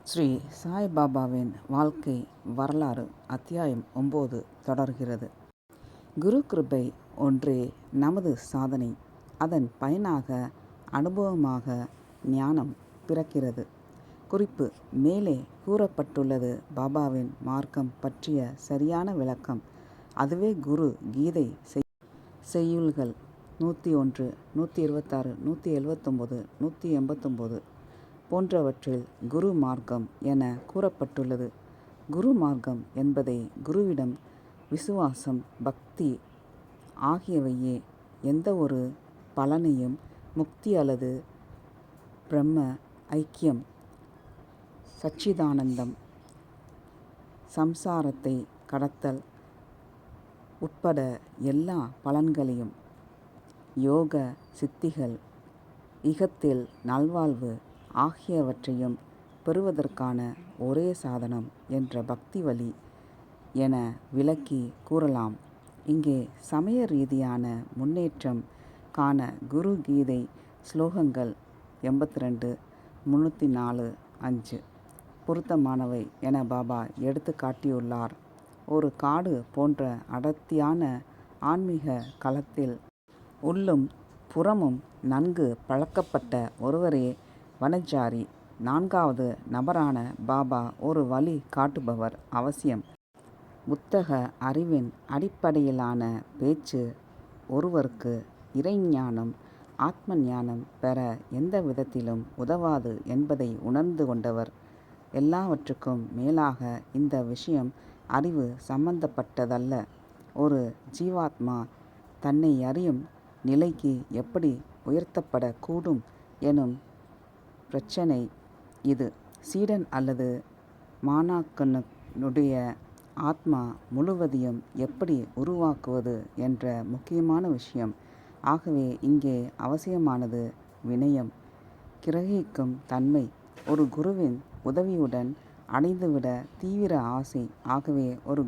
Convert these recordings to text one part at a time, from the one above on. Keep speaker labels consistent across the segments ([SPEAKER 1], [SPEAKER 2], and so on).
[SPEAKER 1] ஸ்ரீ சாய்பாபாவின் வாழ்க்கை வரலாறு அத்தியாயம் 9 தொடர்கிறது. குரு கிருபை ஒன்றே நமது சாதனை. அதன் பயனாக அனுபவமாக ஞானம் பிறக்கிறது. குறிப்பு: மேலே கூறப்பட்டுள்ளது பாபாவின் மார்க்கம் பற்றிய சரியான விளக்கம். அதுவே குரு கீதை செய்யுள்கள் 101, 126, 179, 189 போன்றவற்றில் குரு மார்க்கம் என கூறப்பட்டுள்ளது. குரு மார்க்கம் என்பதை குருவிடம் விசுவாசம், பக்தி ஆகியவையே எந்த ஒரு பலனையும், முக்தி அல்லது பிரம்ம ஐக்கியம், சச்சிதானந்தம், சம்சாரத்தை கடத்தல் உட்பட எல்லா பலன்களையும், யோக சித்திகள், இகத்தில் நல்வாழ்வு ஆகியவற்றையும் பெறுவதற்கான ஒரே சாதனம் என்ற பக்தி வழி என விளக்கி கூறலாம். இங்கே சமய ரீதியான முன்னேற்றம் காண குரு கீதை ஸ்லோகங்கள் 82, 304, 5 பொருத்தமானவை என பாபா எடுத்து காட்டியுள்ளார். ஒரு காடு போன்ற அடர்த்தியான ஆன்மீக களத்தில் உள்ளும் புறமும் நன்கு பழக்கப்பட்ட ஒருவரே வனச்சாரி. நான்காவது நபரான பாபா ஒரு வழி காட்டுபவர் அவசியம். புத்தக அறிவின் அடிப்படையிலான பேச்சு ஒருவருக்கு இறைஞானம், ஆத்ம ஞானம் பெற எந்த விதத்திலும் உதவாது என்பதை உணர்ந்து கொண்டவர். எல்லாவற்றுக்கும் மேலாக இந்த விஷயம் அறிவு சம்பந்தப்பட்டதல்ல. ஒரு ஜீவாத்மா தன்னை அறியும் நிலைக்கு எப்படி உயர்த்தப்படக்கூடும் எனும் பிரச்சனை இது. சீடன் அல்லது மாணாக்கனுடைய ஆத்மா முழுவதையும் எப்படி உருவாக்குவது என்ற முக்கியமான விஷயம். ஆகவே இங்கே அவசியமானது வினயம், கிரகிக்கும் தன்மை. ஒரு குருவின் உதவியுடன் அடைந்துவிட தீவிர ஆசை. ஆகவே ஒரு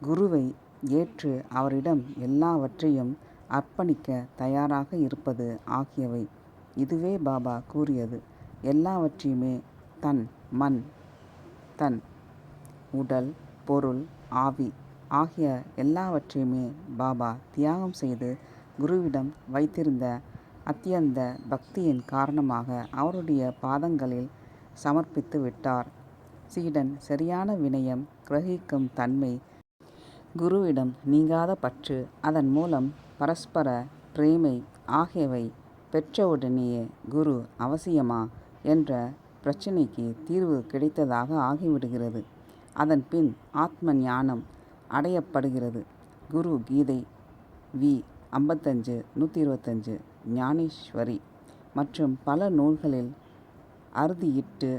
[SPEAKER 1] குருவை ஏற்று அவரிடம் எல்லாவற்றையும் அர்ப்பணிக்க தயாராக இருப்பது ஆகியவை. இதுவே பாபா கூறியது. எல்லாவற்றையுமே, தன் மன், தன் உடல், பொருள், ஆவி ஆகிய எல்லாவற்றையுமே பாபா தியாகம் செய்து குருவிடம் வைத்திருந்த அத்தியந்த பக்தியின் காரணமாக அவருடைய பாதங்களில் சமர்ப்பித்து விட்டார். சீடன் சரியான வினயம், கிரகிக்கும் தன்மை, குருவிடம் நீங்காத பற்று, அதன் மூலம் பரஸ்பர பிரேமை ஆகியவை பெற்றவுடனேயே குரு அவசியமா என்ற பிரச்சினைக்கு தீர்வு கிடைத்ததாக ஆகிவிடுகிறது. அதன் பின் ஆத்ம ஞானம் அடையப்படுகிறது. குரு கீதை வி. 55, 125, ஞானேஸ்வரி மற்றும் பல நூல்களில் அறுதியிட்டு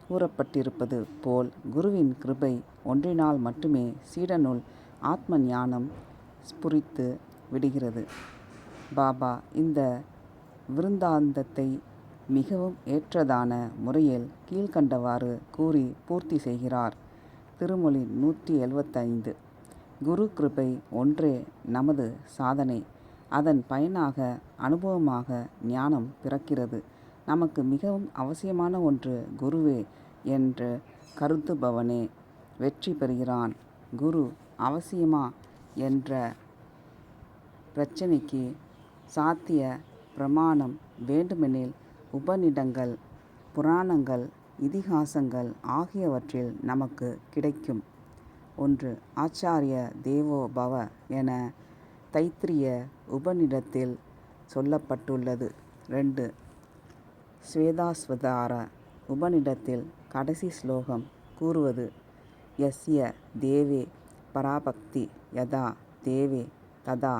[SPEAKER 1] கூறப்பட்டிருப்பது போல் குருவின் கிருபை ஒன்றினால் மட்டுமே சீடனுள் ஆத்ம ஞானம் ஸ்புரித்து விடுகிறது. பாபா இந்த விருத்தாந்தத்தை மிகவும் ஏற்றதான முறையில் கீழ்க்கண்டவாறு கூறி பூர்த்தி செய்கிறார். திருமொழி 175. குரு கிருபை ஒன்றே நமது சாதனை. அதன் பயனாக அனுபவமாக ஞானம் பிறக்கிறது. நமக்கு மிகவும் அவசியமான ஒன்று குருவே என்று கருதுபவனே வெற்றி பெறுகிறான். குரு அவசியமா என்ற பிரச்சனைக்கு சாத்திய பிரமாணம் வேண்டுமெனில் உபநிடங்கள், புராணங்கள், இதிகாசங்கள் ஆகியவற்றில் நமக்கு கிடைக்கும். 1. ஆச்சாரிய தேவோ பவ என தைத்திரிய உபநிடத்தில் சொல்லப்பட்டுள்ளது. 2. ஸ்வேதாஸ்வதார உபநிடத்தில் கடைசி ஸ்லோகம் கூறுவது யஸ்ய தேவே பராபக்தி யதா தேவே ததா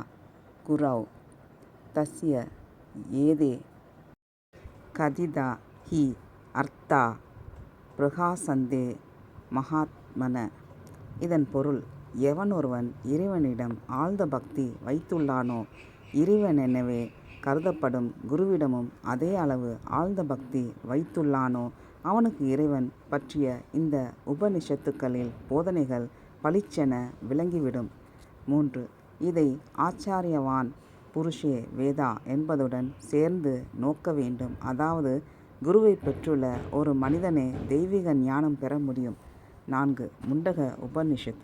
[SPEAKER 1] குரௌ தஸ்ய ஏதே கதிதா ஹி அர்த்தா பிரகாசந்தே மகாத்மன. இதன் பொருள், எவனொருவன் இறைவனிடம் ஆழ்ந்த பக்தி வைத்துள்ளானோ, இறைவனெனவே கருதப்படும் குருவிடமும் அதே அளவு ஆழ்ந்த பக்தி வைத்துள்ளானோ, அவனுக்கு இறைவன் பற்றிய இந்த உபனிஷத்துக்களில் போதனைகள் பளிச்சென விளங்கிவிடும். 3. இதை ஆச்சாரியவான் புருஷே வேதா என்பதுடன் சேர்ந்து நோக்க வேண்டும். அதாவது குருவை பெற்றுள்ள ஒரு மனிதனே தெய்வீக ஞானம் பெற முடியும். 4. முண்டக உபனிஷத்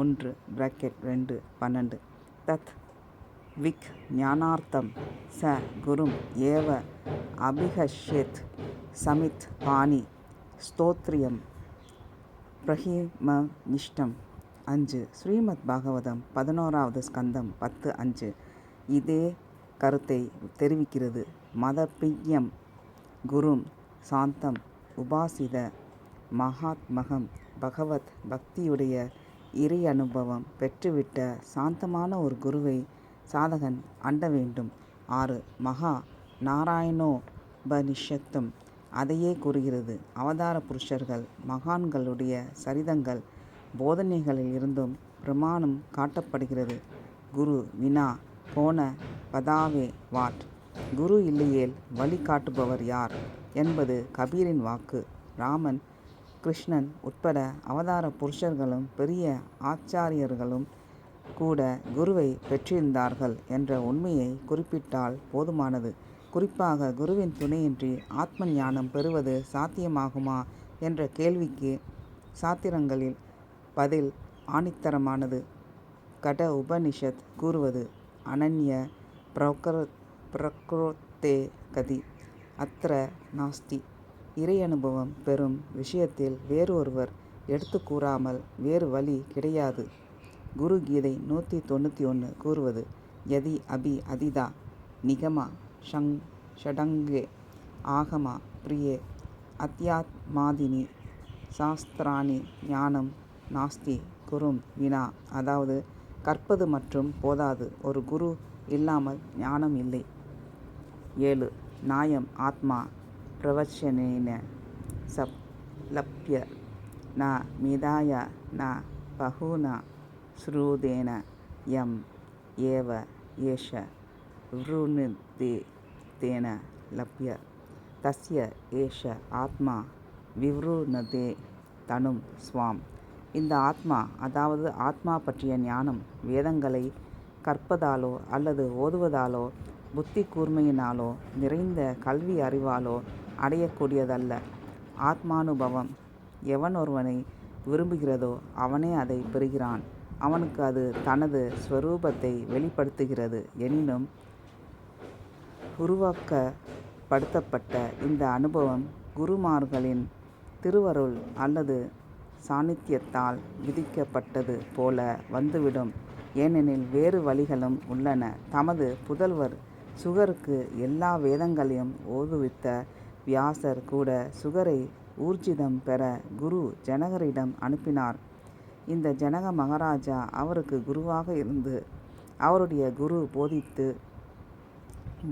[SPEAKER 1] 1(2)12 தத் விக் ஞானார்த்தம் ச குரும் ஏவ அபிஹஷ்யேத் சமித் பாணி ஸ்தோத்ரியம் பிரஹிமநிஷ்டம். 5. ஸ்ரீமத் பாகவதம் 11வது ஸ்கந்தம் 10:5 இதே கருத்தை தெரிவிக்கிறது. மதபியம் குரும் சாந்தம் உபாசித மகாத்மகம் பகவத் பக்தியுடைய இறை அனுபவம் பெற்றுவிட்ட சாந்தமான ஒரு குருவை சாதகன் அண்ட வேண்டும். 6. மகா நாராயணோபனிஷத்தும் அதையே கூறுகிறது. அவதார புருஷர்கள் மகான்களுடைய சரிதங்கள் போதனைகளில் இருந்தும் பிரமாணம் காட்டப்படுகிறது. குரு வினா கோண பதாவே வாட். குரு இல்லையேல் வழி காட்டுபவர் யார் என்பது கபீரின் வாக்கு. ராமன், கிருஷ்ணன் உட்பட அவதார புருஷர்களும் பெரிய ஆச்சாரியர்களும் கூட குருவை பெற்றிருந்தார்கள் என்ற உண்மையை குறிப்பிட்டால் போதுமானது. குறிப்பாக குருவின் துணையின்றி ஆத்ம ஞானம் பெறுவது சாத்தியமாகுமா என்ற கேள்விக்கு சாத்திரங்களில் பதில் ஆணித்தரமானது. கட உபனிஷத் கூறுவது அனன்ய பிரக்ருத்தே கதி அத்ர நாஸ்தி. இறை அனுபவம் பெறும் விஷயத்தில் வேறொருவர் எடுத்து கூறாமல் வேறு வழி கிடையாது. குரு கீதை 191 கூறுவது யதி அபி அதிதா நிகமா ஷடங்கே ஆகமா பிரியே அத்தியாத்மாதினி சாஸ்திராணி ஞானம் நாஸ்தி குரும் வினா. அதாவது கற்பது மற்றும் போதாது. ஒரு குரு இல்லாமல் ஞானம் இல்லை. 7. நாயம் ஆத்மா பிரவச்சனேன சப் லப்ய ந மிதாய ந பகுனா ஸ்ருதேன யம் ஏவ ஏஷ விருணுதே தேன லப்ய தஸ்ய ஏஷ ஆத்மா விவ்ருணதே தனும் ஸ்வாம். இந்த ஆத்மா, அதாவது ஆத்மா பற்றிய ஞானம் வேதங்களை கற்பதாலோ அல்லது ஓதுவதாலோ புத்தி கூர்மையினாலோ நிறைந்த கல்வி அறிவாலோ அடையக்கூடியதல்ல. ஆத்மானுபவம் எவனொருவனை விரும்புகிறதோ அவனே அதை பெறுகிறான். அவனுக்கு அது தனது ஸ்வரூபத்தை வெளிப்படுத்துகிறது. எனினும் உருவாக்கப்படுத்தப்பட்ட இந்த அனுபவம் குருமார்களின் திருவருள் அல்லது சாநித்தியத்தால் விதிக்கப்பட்டது போல வந்துவிடும். ஏனெனில் வேறு வழிகளும் உள்ளன. தமது புதல்வர் சுகருக்கு எல்லா வேதங்களையும் ஓதுவித்த வியாசர் கூட சுகரை ஊர்ஜிதம் பெற குரு ஜனகரிடம் அனுப்பினார். இந்த ஜனக மகாராஜா அவருக்கு குருவாக இருந்து அவருடைய குரு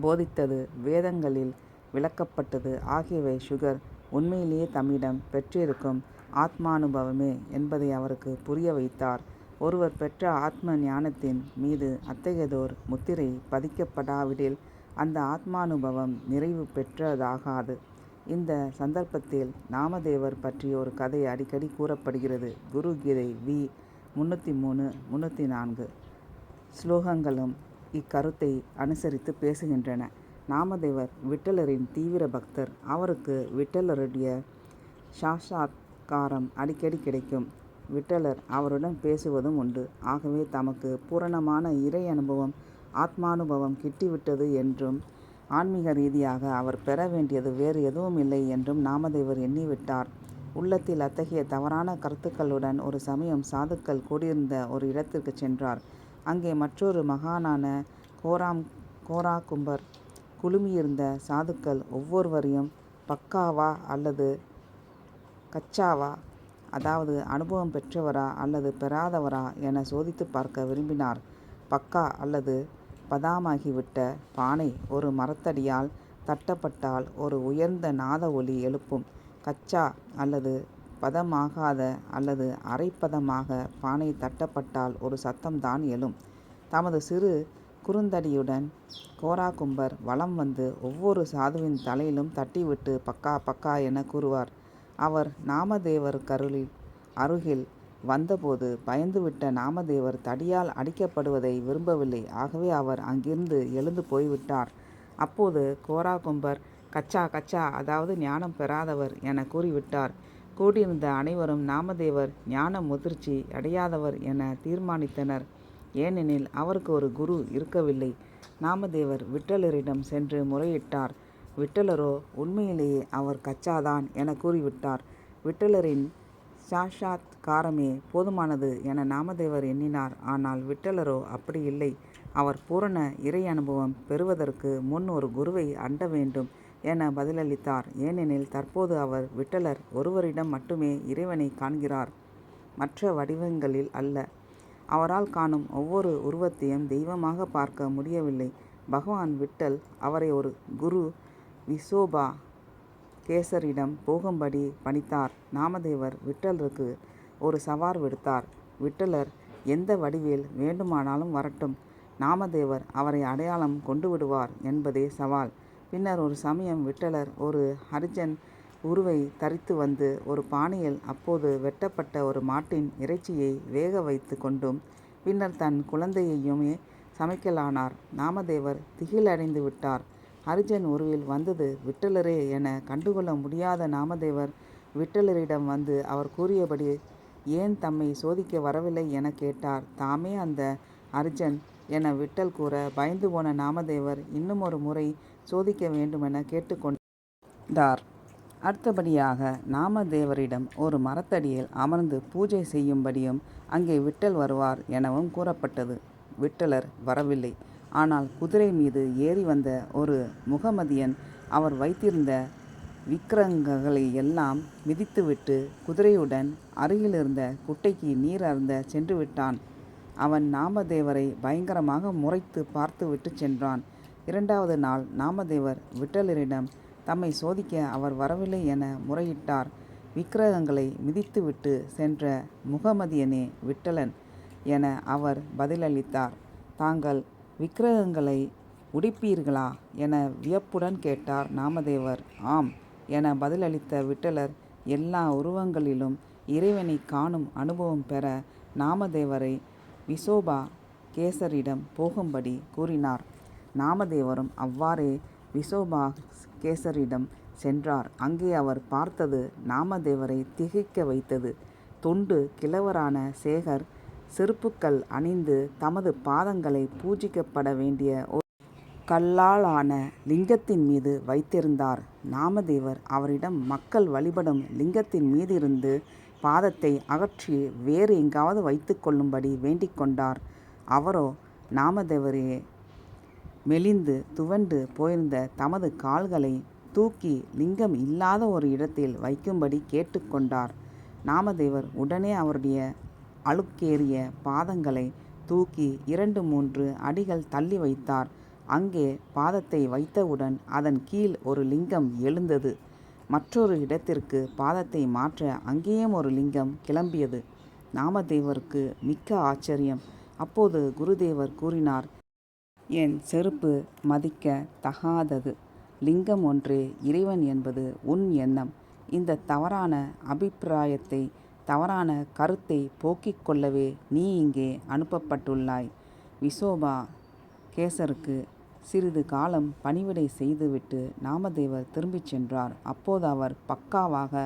[SPEAKER 1] போதித்தது வேதங்களில் விளக்கப்பட்டது ஆகியவை சுகர் உண்மையிலேயே தம்மிடம் பெற்றிருக்கும் ஆத்மானுபவமே என்பதை அவருக்கு புரிய வைத்தார். ஒருவர் பெற்ற ஆத்ம ஞானத்தின் மீது அத்தகையதோர் முத்திரை பதிக்கப்படாவிடில் அந்த ஆத்மானுபவம் நிறைவு பெற்றதாகாது. இந்த சந்தர்ப்பத்தில் நாமதேவர் பற்றிய ஒரு கதை அடிக்கடி கூறப்படுகிறது. குரு கீதை வி 303, 304 ஸ்லோகங்களும் இக்கருத்தை அனுசரித்து பேசுகின்றன. நாமதேவர் விட்டலரின் தீவிர பக்தர். அவருக்கு விட்டலருடைய சாட்சாத்காரம் அடிக்கடி கிடைக்கும். விட்டலர் அவருடன் பேசுவதும் உண்டு. ஆகவே தமக்கு பூரணமான இறை அனுபவம் ஆத்மானுபவம் கிட்டிவிட்டது என்றும் ஆன்மீக ரீதியாக அவர் பெற வேண்டியது வேறு எதுவும் இல்லை என்றும் நாமதேவர் எண்ணிவிட்டார். உள்ளத்தில் அத்தகைய தவறான கருத்துக்களுடன் ஒரு சமயம் சாதுக்கள் கூடியிருந்த ஒரு இடத்திற்கு சென்றார். அங்கே மற்றொரு மகானான கோராகும்பர் குழுமியிருந்த சாதுக்கள் ஒவ்வொருவரையும் பக்காவா அல்லது கச்சாவா, அதாவது அனுபவம் பெற்றவரா அல்லது பெறாதவரா என சோதித்து பார்க்க விரும்பினார். பக்கா அல்லது பதாமாகிவிட்ட பானை ஒரு மரத்தடியால் தட்டப்பட்டால் ஒரு உயர்ந்த நாத ஒலி எழுப்பும். கச்சா அல்லது பதமாகாத அல்லது அரைப்பதமாக பானை தட்டப்பட்டால் ஒரு சத்தம்தான் எழும். தமது சிறு குறுந்தடியுடன் கோராகும்பர் வலம் வந்து ஒவ்வொரு சாதுவின் தலையிலும் தட்டிவிட்டு பக்கா பக்கா என கூறுவார். அவர் நாமதேவர் அருகில் வந்தபோது பயந்துவிட்ட நாமதேவர் தடியால் அடிக்கப்படுவதை விரும்பவில்லை. ஆகவே அவர் அங்கிருந்து எழுந்து போய்விட்டார். அப்போது கோராகும்பர் கச்சா கச்சா, அதாவது ஞானம் பெறாதவர் என கூறிவிட்டார். கூடியிருந்த அனைவரும் நாமதேவர் ஞான முதிர்ச்சி அடையாதவர் என தீர்மானித்தனர். ஏனெனில் அவருக்கு ஒரு குரு இருக்கவில்லை. நாமதேவர் விட்டலரிடம் சென்று முறையிட்டார். விட்டலரோ உண்மையிலேயே அவர் கச்சாதான் என கூறிவிட்டார். விட்டலரின் சாட்சாத்காரமே போதுமானது என நாமதேவர் எண்ணினார். ஆனால் விட்டலரோ அப்படி இல்லை. அவர் பூரண இறை அனுபவம் பெறுவதற்கு முன் ஒரு குருவை அண்ட வேண்டும் என பதிலளித்தார். ஏனெனில் தற்போது அவர் விட்டலர் ஒருவரிடம் மட்டுமே இறைவனை காண்கிறார், மற்ற வடிவங்களில் அல்ல. அவரால் காணும் ஒவ்வொரு உருவத்தையும் தெய்வமாக பார்க்க முடியவில்லை. பகவான் விட்டல் அவரை ஒரு குரு விசோபா கேசரிடம் போகும்படி பணித்தார். நாமதேவர் விட்டலருக்கு ஒரு சவால் விடுத்தார். விட்டலர் எந்த வடிவில் வேண்டுமானாலும் வரட்டும், நாமதேவர் அவரை அடையாளம் கொண்டு விடுவார் என்பதே சவால். பின்னர் ஒரு சமயம் விட்டலர் ஒரு ஹரிஜன் உருவை தரித்து வந்து ஒரு பானையில் அப்போது வெட்டப்பட்ட ஒரு மாட்டின் இறைச்சியை வேக வைத்து கொண்டும் பின்னர் தன் குழந்தையையுமே சமைக்கலானார். நாமதேவர் திகிலடைந்து விட்டார். ஹரிஜன் உருவில் வந்தது விட்டலரே என கண்டுகொள்ள முடியாத நாமதேவர் விட்டலரிடம் வந்து அவர் கூறியபடி ஏன் தம்மை சோதிக்க வரவில்லை என கேட்டார். தாமே அந்த ஹரிஜன் என விட்டல் கூற பயந்து போன நாமதேவர் இன்னும் ஒரு முறை சோதிக்க வேண்டுமென கேட்டுக்கொண்டார். அடுத்தபடியாக நாமதேவரிடம் ஒரு மரத்தடியில் அமர்ந்து பூஜை செய்யும்படியும் அங்கே விட்டல் வருவார் எனவும் கூறப்பட்டது. விட்டலர் வரவில்லை. ஆனால் குதிரை மீது ஏறி வந்த ஒரு முகமதியன் அவர் வைத்திருந்த விக்கிரகங்களை எல்லாம் மிதித்துவிட்டு குதிரையுடன் அருகிலிருந்த குட்டைக்கு நீர் அருந்த சென்று விட்டான். அவன் நாமதேவரை பயங்கரமாக முறைத்து பார்த்துவிட்டு சென்றான். இரண்டாவது நாள் நாமதேவர் விட்டலரிடம் தம்மை சோதிக்க அவர் வரவில்லை என முறையிட்டார். விக்கிரகங்களை மிதித்துவிட்டு சென்ற முகமதியனே விட்டலன் என அவர் பதிலளித்தார். தாங்கள் விக்கிரகங்களை உடைப்பீர்களா என வியப்புடன் கேட்டார் நாமதேவர். ஆம் என பதிலளித்த விட்டலர் எல்லா உருவங்களிலும் இறைவனை காணும் அனுபவம் பெற நாமதேவரை விசோபா கேசரிடம் போகும்படி கூறினார். நாமதேவரும் அவ்வாறே விசோபா கேசரிடம் சென்றார். அங்கே அவர் பார்த்தது நாமதேவரை திகைக்க வைத்தது. தொண்டு கிழவரான சேகர் செருப்புக்கள் அணிந்து தமது பாதங்களை பூஜிக்கப்பட வேண்டிய ஒரு கல்லாலான லிங்கத்தின் மீது வைத்திருந்தார். நாமதேவர் அவரிடம் மக்கள் வழிபடும் லிங்கத்தின் மீதிருந்து பாதத்தை அகற்றி வேறு எங்காவது வைத்து கொள்ளும்படி வேண்டிக் கொண்டார். அவரோ நாமதேவரே மெலிந்து துவண்டு போயிருந்த தமது கால்களை தூக்கி லிங்கம் இல்லாத ஒரு இடத்தில் வைக்கும்படி கேட்டுக்கொண்டார். நாமதேவர் உடனே அவருடைய அழுக்கேறிய பாதங்களை தூக்கி 2-3 அடிகள் தள்ளி வைத்தார். அங்கே பாதத்தை வைத்தவுடன் அதன் கீழ் ஒரு லிங்கம் எழுந்தது. மற்றொரு இடத்திற்கு பாதத்தை மாற்ற அங்கேயும் ஒரு லிங்கம் கிளம்பியது. நாமதேவருக்கு மிக்க ஆச்சரியம். அப்போது குருதேவர் கூறினார், என் செருப்பு மதிக்க தகாதது. லிங்கம் ஒன்றே இறைவன் என்பது உன் எண்ணம். இந்த தவறான அபிப்பிராயத்தை, தவறான கருத்தை போக்கிக் கொள்ளவே நீ இங்கே அனுப்பப்பட்டுள்ளாய். விசோபா கேசருக்கு சிறிது காலம் பணிவிடை செய்துவிட்டு நாமதேவர் திரும்பிச் சென்றார். அப்போது அவர் பக்காவாக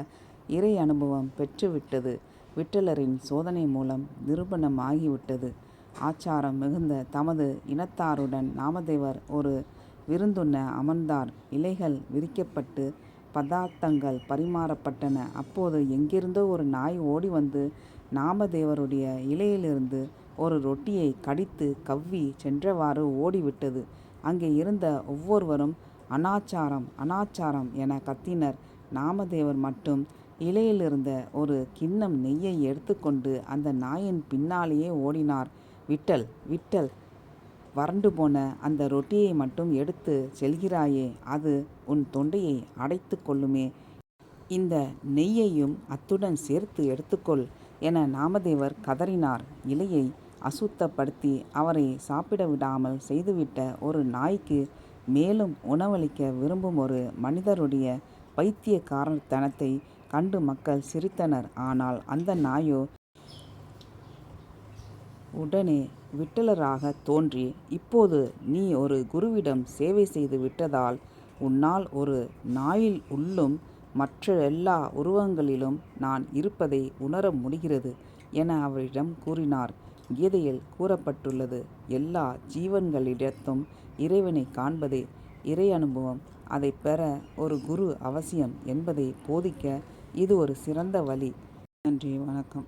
[SPEAKER 1] இறை அனுபவம் பெற்றுவிட்டது. விட்டலரின் சோதனை மூலம் நிரூபணமாகிவிட்டது. ஆச்சாரம் மிகுந்த தமது இனத்தாருடன் நாமதேவர் ஒரு விருந்துண்ண அமர்ந்தார். இலைகள் விரிக்கப்பட்டு பதார்த்தங்கள் பரிமாறப்பட்டன. அப்போது எங்கிருந்தோ ஒரு நாய் ஓடி வந்து நாமதேவருடைய இலையிலிருந்து ஒரு ரொட்டியை கடித்து கவ்வி சென்றவாறு ஓடிவிட்டது. அங்கே இருந்த ஒவ்வொருவரும் அனாச்சாரம் அனாச்சாரம் என கத்தினர். நாமதேவர் மட்டும் இலையிலிருந்த ஒரு கிண்ணம் நெய்யை எடுத்துக்கொண்டு அந்த நாயின் பின்னாலேயே ஓடினார். விட்டல் விட்டல், வறண்டு போன அந்த ரொட்டியை மட்டும் எடுத்து செல்கிறாயே, அது உன் தொண்டையை அடைத்து கொள்ளுமே. இந்த நெய்யையும் அத்துடன் சேர்த்து எடுத்துக்கொள் என நாமதேவர் கதறினார். இலையை அசுத்தப்படுத்தி அவரை சாப்பிட விடாமல் செய்துவிட்ட ஒரு நாய்க்கு மேலும் உணவளிக்க விரும்பும் ஒரு மனிதருடைய பைத்தியக்காரத்தனத்தை கண்டு மக்கள் சிரித்தனர். ஆனால் அந்த நாயோ உடனே விட்டலராக தோன்றி, இப்போது நீ ஒரு குருவிடம் சேவை செய்து விட்டதால் உன்னால் ஒரு நாயில் உள்ளும் மற்ற எல்லா உருவங்களிலும் நான் இருப்பதை உணர முடிகிறது என அவரிடம் கூறினார். கீதையில் கூறப்பட்டுள்ளது, எல்லா ஜீவன்களிடத்தும் இறைவனை காண்பதே இறை அனுபவம். அதை பெற ஒரு குரு அவசியம் என்பதை போதிக்க இது ஒரு சிறந்த வழி. நன்றி, வணக்கம்.